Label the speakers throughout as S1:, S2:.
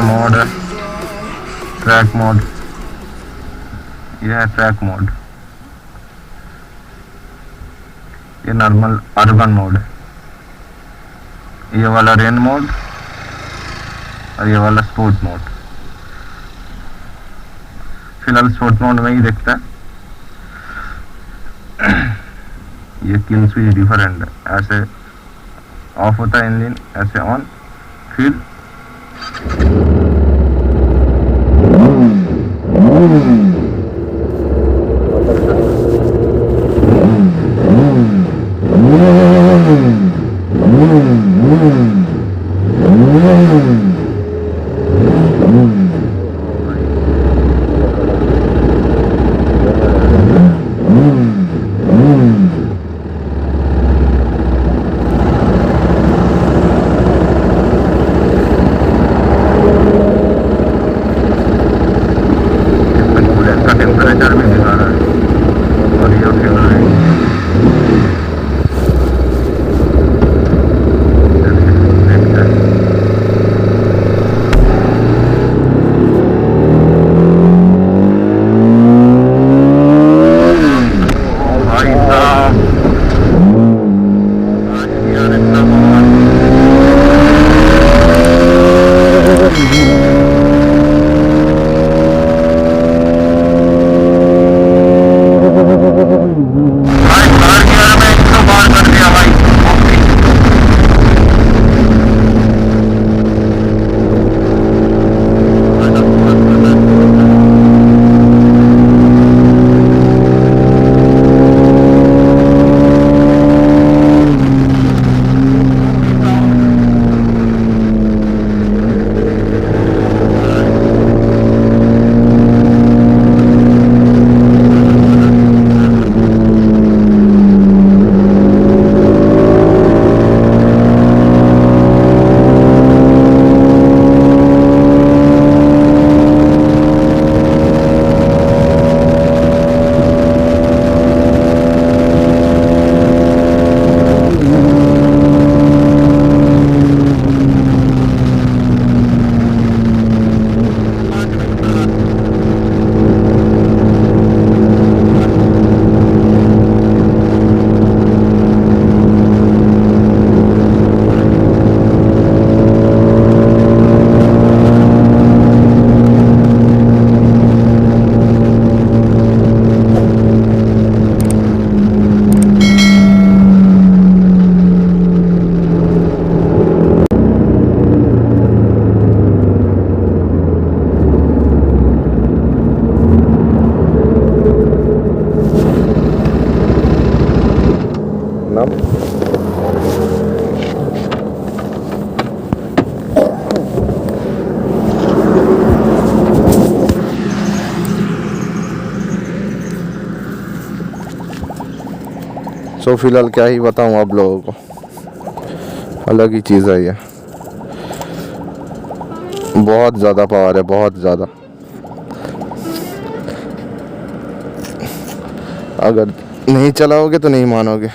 S1: Mode track mode, ये है track mode, ये नॉर्मल अर्बन मोड, ये वाला रेन मोड और ये वाला स्पोर्ट मोड। फिलहाल स्पोर्ट मोड में ही देखता है। ये किल स्विच डिफरेंट है, ऐसे ऑफ होता है इंजन, ऐसे ऑन, फिर टेम्परेचर भी दिखा रहा है और ये फ्यूल रेंज भाई साहब यार इतना
S2: सो फिलहाल क्या ही बताऊं आप लोगों को, अलग ही चीज़ है ये, बहुत ज़्यादा पावर है, बहुत ज़्यादा। अगर नहीं चलाओगे तो नहीं मानोगे,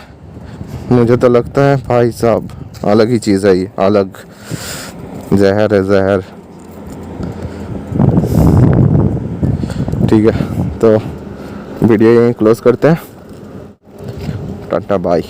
S2: मुझे तो लगता है भाई साहब अलग ही चीज़ है ये, अलग जहर है, जहर। ठीक है, तो वीडियो यहीं क्लोज करते हैं। Tata bye.